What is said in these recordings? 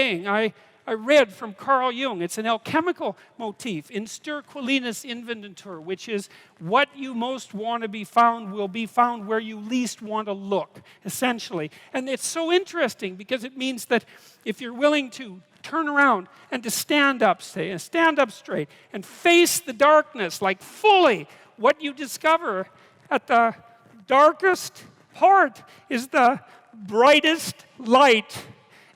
saying I read from Carl Jung. It's an alchemical motif, in sterquilinus inventur, which is what you most want to be found will be found where you least want to look, essentially. And it's so interesting because it means that if you're willing to turn around and to stand up, say, and stand up straight and face the darkness like fully, what you discover at the darkest part is the brightest light.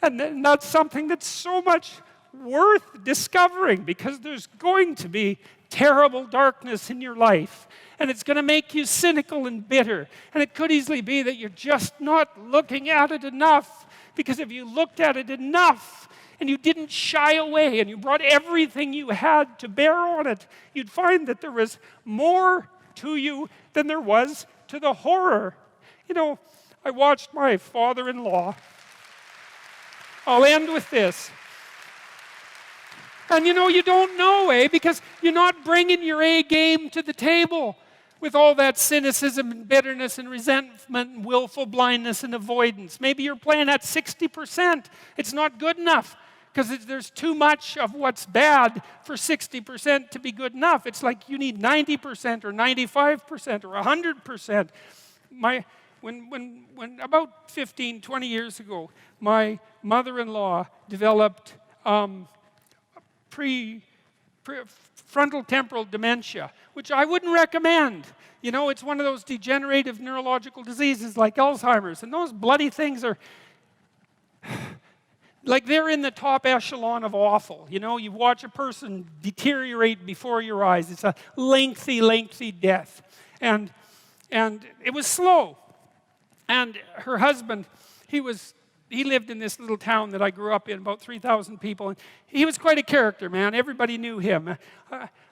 And that's something that's so much worth discovering, because there's going to be terrible darkness in your life. And it's going to make you cynical and bitter. And it could easily be that you're just not looking at it enough. Because if you looked at it enough and you didn't shy away and you brought everything you had to bear on it, you'd find that there was more to you than there was to the horror. You know, I watched my father-in-law. I'll end with this. And you know, you don't know, because you're not bringing your A game to the table with all that cynicism and bitterness and resentment and willful blindness and avoidance. Maybe you're playing at 60%. It's not good enough because there's too much of what's bad for 60% to be good enough. It's like you need 90% or 95% or 100%. When about 15, 20 years ago, my mother-in-law developed frontal temporal dementia, which I wouldn't recommend. You know, it's one of those degenerative neurological diseases like Alzheimer's, and those bloody things are like they're in the top echelon of awful. You know, you watch a person deteriorate before your eyes. It's a lengthy, lengthy death. And it was slow. And her husband, he lived in this little town that I grew up in, about 3,000 people. And he was quite a character, man. Everybody knew him.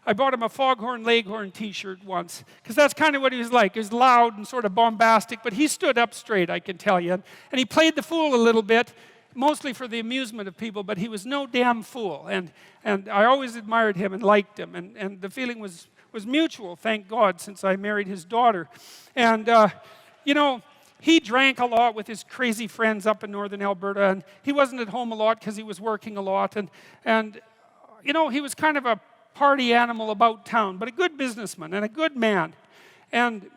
I bought him a Foghorn Leghorn t-shirt once, because that's kind of what he was like. He was loud and sort of bombastic, but he stood up straight, I can tell you. And he played the fool a little bit, mostly for the amusement of people, but he was no damn fool. And I always admired him and liked him. And the feeling was mutual, thank God, since I married his daughter. And, you know, he drank a lot with his crazy friends up in northern Alberta, and he wasn't at home a lot because he was working a lot. And you know, he was kind of a party animal about town, but a good businessman and a good man. And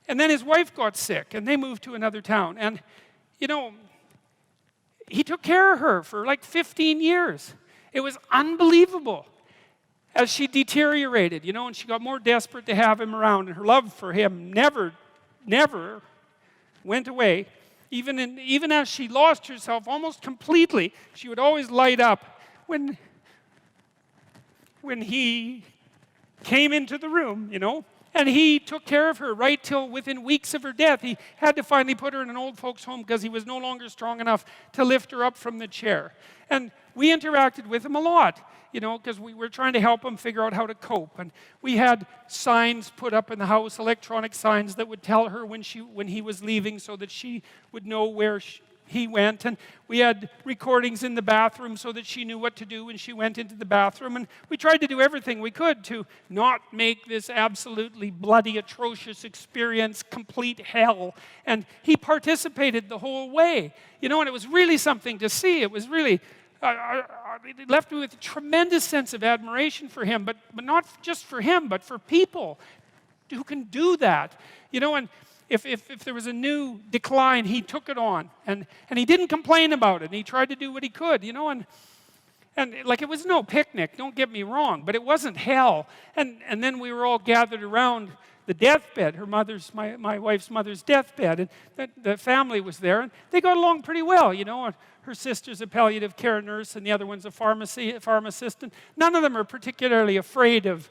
then his wife got sick, and they moved to another town. And, you know, he took care of her for like 15 years. It was unbelievable as she deteriorated, you know, and she got more desperate to have him around, and her love for him never went away. Even as she lost herself almost completely, she would always light up when he came into the room, you know. And he took care of her right till within weeks of her death. He had to finally put her in an old folks' home because he was no longer strong enough to lift her up from the chair. And we interacted with him a lot, you know, because we were trying to help him figure out how to cope. And we had signs put up in the house, electronic signs that would tell her when he was leaving so that she would know where he went. And we had recordings in the bathroom so that she knew what to do when she went into the bathroom. And we tried to do everything we could to not make this absolutely bloody, atrocious experience complete hell. And he participated the whole way, you know, and it was really something to see. It was really it left me with a tremendous sense of admiration for him, but not just for him, but for people who can do that. You know, and if there was a new decline, he took it on, and he didn't complain about it, and he tried to do what he could, you know, and like it was no picnic, don't get me wrong, but it wasn't hell. And then we were all gathered around the deathbed, my wife's mother's deathbed, and the family was there, and they got along pretty well, you know. Her sister's a palliative care nurse, and the other one's a pharmacist, and none of them are particularly afraid of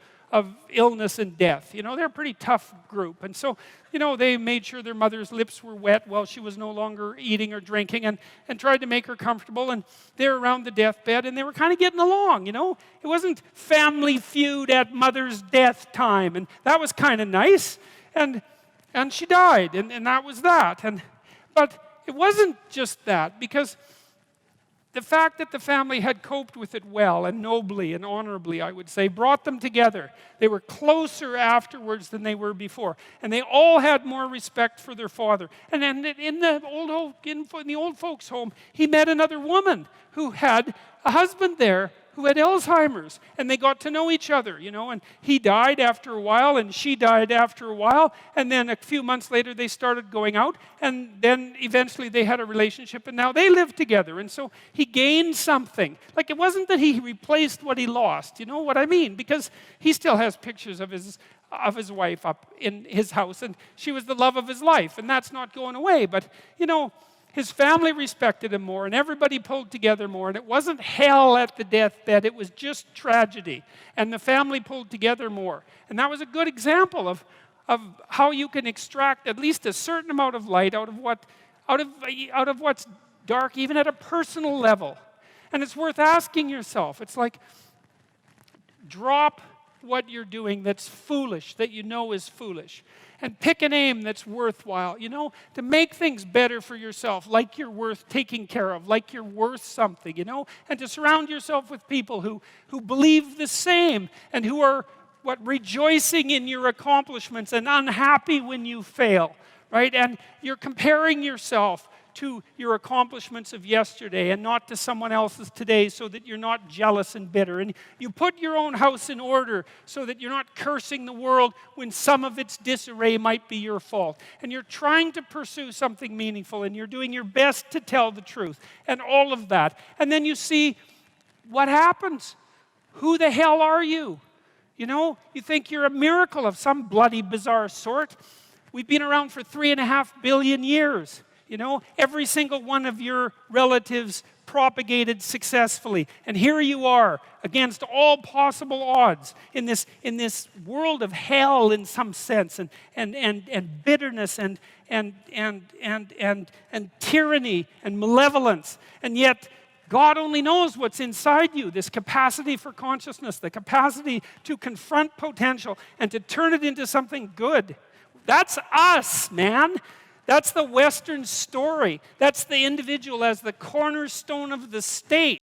illness and death. You know, they're a pretty tough group. And so, you know, they made sure their mother's lips were wet while she was no longer eating or drinking, and tried to make her comfortable. And they were around the deathbed, and they were kind of getting along, you know. It wasn't family feud at mother's death time, and that was kind of nice. And she died, and that was that. But it wasn't just that, because the fact that the family had coped with it well and nobly and honorably, I would say, brought them together. They were closer afterwards than they were before. And they all had more respect for their father. And then in the old folks' home, he met another woman who had a husband there who had Alzheimer's, and they got to know each other, and he died after a while, and she died after a while, and then a few months later they started going out, and then eventually they had a relationship, and now they live together, and so he gained something. Like, it wasn't that he replaced what he lost, you know what I mean? Because he still has pictures of his wife up in his house, and she was the love of his life, and that's not going away, but, his family respected him more, and everybody pulled together more, and it wasn't hell at the deathbed, it was just tragedy, and the family pulled together more. And that was a good example of how you can extract at least a certain amount of light out of what's dark, even at a personal level. And it's worth asking yourself. It's like, drop what you're doing that's foolish, that you know is foolish, and pick an aim that's worthwhile, to make things better for yourself, like you're worth taking care of, like you're worth something, and to surround yourself with people who believe the same and who are rejoicing in your accomplishments and unhappy when you fail, right? And you're comparing yourself to your accomplishments of yesterday and not to someone else's today, so that you're not jealous and bitter. And you put your own house in order so that you're not cursing the world when some of its disarray might be your fault. And you're trying to pursue something meaningful, and you're doing your best to tell the truth and all of that. And then you see what happens. Who the hell are you? You think you're a miracle of some bloody bizarre sort. We've been around for 3.5 billion years. Every single one of your relatives propagated successfully. And here you are, against all possible odds, in this world of hell in some sense, and bitterness and tyranny and malevolence. And yet, God only knows what's inside you, this capacity for consciousness, the capacity to confront potential and to turn it into something good. That's us, man. That's the Western story. That's the individual as the cornerstone of the state.